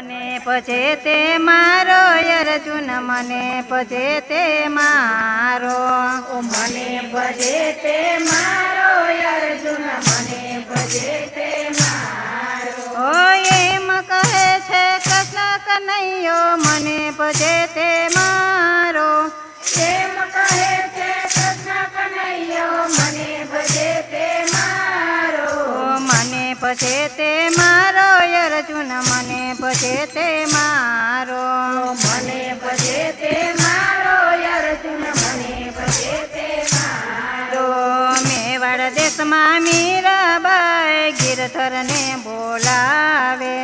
મને પછે તે મારો અર્જુન મને પછે તે મારો મને ભજે તે મારો અર્જુન મને ભજે તે મારો ઓ એમ કહે છે કૃષ્ણ કનૈયો મને પછે તે મારો એમ કહે છે કૃષ્ણ કનૈયો મને ભજે તે મારો મને પછે તે મારો અર્જુન મને પછે તે મારો મને ભજે તે મારો અર્જુન મને ભજે તે મારો મેવાડ દેશમાં મીરાબાઈ ગિરધરને બોલાવે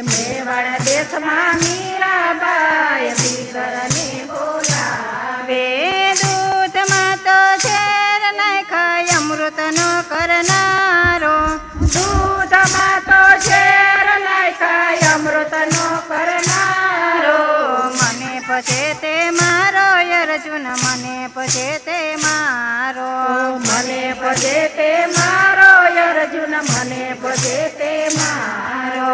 મેવાડ દેશમાં મીરાબાઈ ગિરધરને બોલાવે દૂધમાં તો ઝેર નાખાય અમૃતનો કરનારો દૂધમાં તો ઝેર નાખાય અમૃતનો કરનારો મને પછે તે મારો અર્જુન મને પછે તે મારો મને ભજે તે મારો અર્જુન મને ભજે તે મારો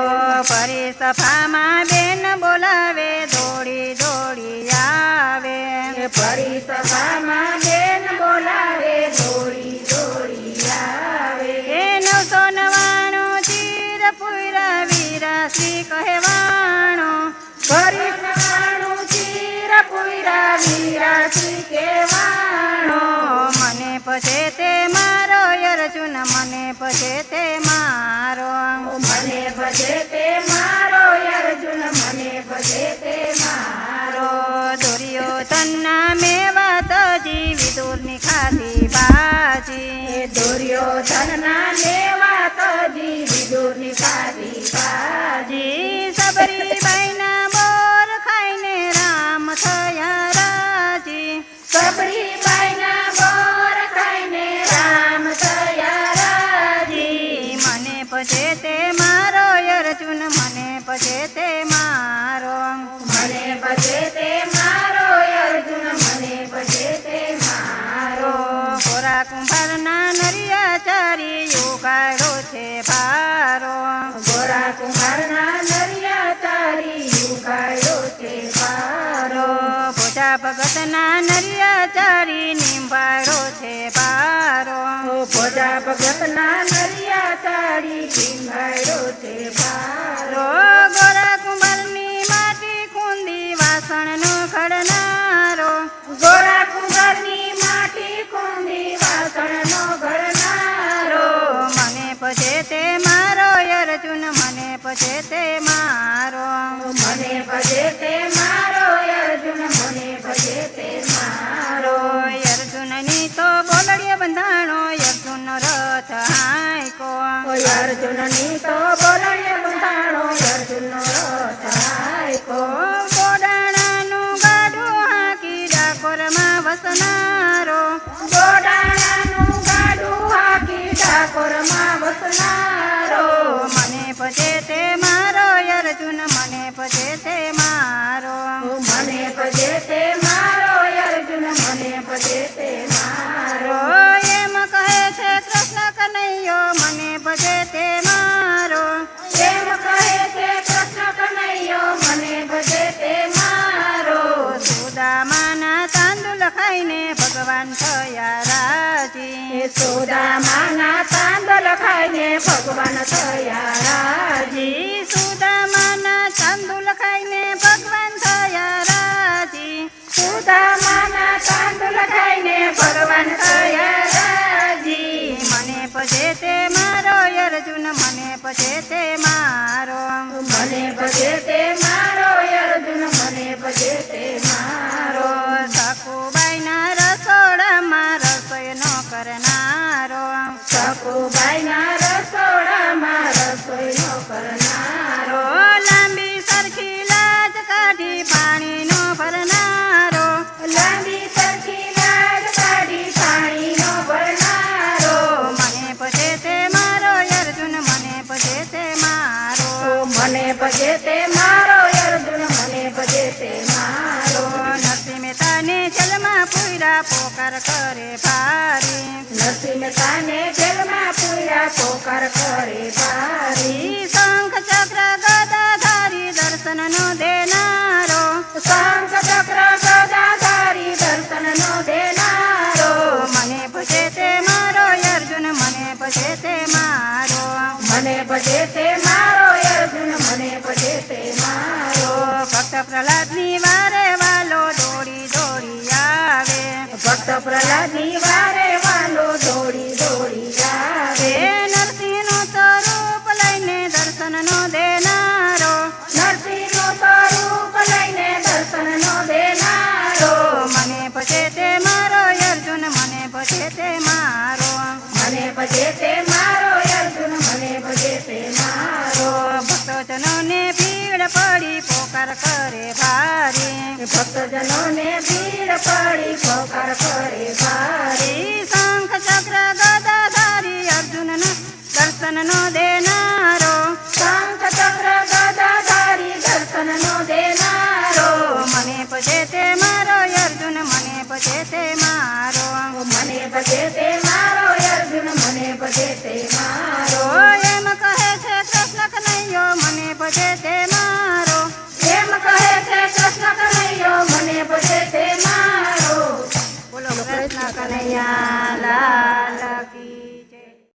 ફરી સભામાં બેન બોલાવે દોડી દોડી આવે ફરી સભામાં બેન બોલાવે દોડી દોડી આવે એ 999 ચીર પુરા વીરા શ્રી કહેવાણો ફરી સભાનું ચીર પુરા વીરા શ્રી કહેવાણો મને પછે તે મારો અર્જુન મને પછે તે મારો મને ભજે તે મારો અર્જુન મને ભજે તે મારો દુર્યોધનના મેવાતજી વિદુરની ખાધી બાજી દુર્યોધનના મેવાતજી વિદુરની ખાધી બાજી સબરીબાઈના બોર ખાઈને રામ થયા રાજી સબરીબાઈના બોર ખાઈને રામ થયા રાજી મને પછે તે મારો અર્જુન મને પછે તે મારો મને ભજે તે મારો અર્જુન મને ભજે તે મારો ગોરા કુંભારના નરિયાચારી યુગાડો છે ભારો ગોરા કુમારના નરિયા તારી યુગાડો તે પારો ભોજા ભગતના નરિયાચારી નિંબાડો છે ભારો ભોજા ભગતના નરિયા તારી ટીંગાડો તે પારો ગોરા કુંભારની માટી કુંદી વાસણનો ઘડનારો ગોરા કુંભારની માટી કુંદી વાસણનો ઘડનારો મને પછે તે મારો અર્જુન મને પછે તે મારો મને ભજે તે મારો અર્જુન મને ભજે તે મારો અર્જુનની તો બોલડીએ બંધાણો અર્જુનનો રથ હાંયકો અર્જુનની તો બોલણીએ બંધાણો અર્જુનનો રથ હાંયકો ગોડાણાનું ગાડું હાંકી ડાકોરમાં વસનારો ગોડાણાનું ગાડું હાકી ડાકોરમાં વસનારો મને પછે તે મારો અર્જુન મને પછે તે મારો મને ભજે તે મારો અર્જુન મને ભજે તે મારો એમ કહે છે કૃષ્ણ કનૈયો મને પછે તે મારો એમ કહે છે કૃષ્ણ કનૈયો મને ભજે તે મારો સુદામાના તાંદુલ ખાઈને ભગવાન થયા રાજી સુદામાના તાંદલ ખાઈને ભગવાન થયા રાજી સુદામાના તાંદુલ ખાઈને ભગવાન થયા રાજી સુદામાના તાંદુલ ખાઈને ભગવાન થયા રાજી મને પછે તે મારો અર્જુન મને પછે તે મારો મને ભજે તે મારો અર્જુન મને ભજે તે મારો સખુબાઈના રસોડામાં રસોઈનો કરનારો સખુબાઈના રસોડામાં રસોઈનો કરનારો લાંબી સરખી લાજ કાઢી પાણીનો ભરનારો લાંબી સરખી લાજ કાઢી પાણીનો ભરનારો મને પછે તે મારો અર્જુન મને પછે તે મારો મને ભજે તે મારો અર્જુન મને ભજે તે મારો નરસિંહ મહેતાને જલમાં પૂરા પોકાર કરે ભારી નરસિંહ મહેતાને જેલમાં પૂર્યા પોકાર કરે ભારી શંખ ચક્ર ગદા ધારી દર્શન દર્શનનો દેનારો શંખ ચક્ર ગદાધારી દર્શનનો દેનારો મને ભજે તે મારો અર્જુન મને ભજે તે મારો મને ભજે તે મારો અર્જુન મને ભજે તે મારો ભક્ત પ્રહલાદની વારે વાલો દોડી દોડી આવે ભક્ત પ્રહલાદની વારે વાલો દોડી દોડી આવે હે નરસિંહનું સ્વરૂપ લઈને દર્શનનો દેનારો નરસિંહનું સ્વરૂપ લઈને દર્શનનો દેનારો મને ભજે તે મારો અર્જુન મને ભજે તે મારો મને ભજે તે મારો અર્જુન મને ભજે તે મારો ભક્તજનોને ભીડ પડી પોકાર કરે ભારી ભક્તજનોને ભીડ પડી પોકાર કરે ભારી શંખ ચક્ર ગદાધારી અર્જુનના દર્શનનો દેનારો શંખ ચક્ર ગદાધારી દર્શનનો દેનારો મને ભજે તે મારો અર્જુન મને ભજે તે મારો મને ભજે તે મારો અર્જુન મને ભજે તે મારો એમ કહે છે કૃષ્ણ કનૈયો મને ભજે તે મારો એમ કહે છે કૃષ્ણ કનૈયો મને ભજે તે મારો બોલો કૃષ્ણ કનૈયા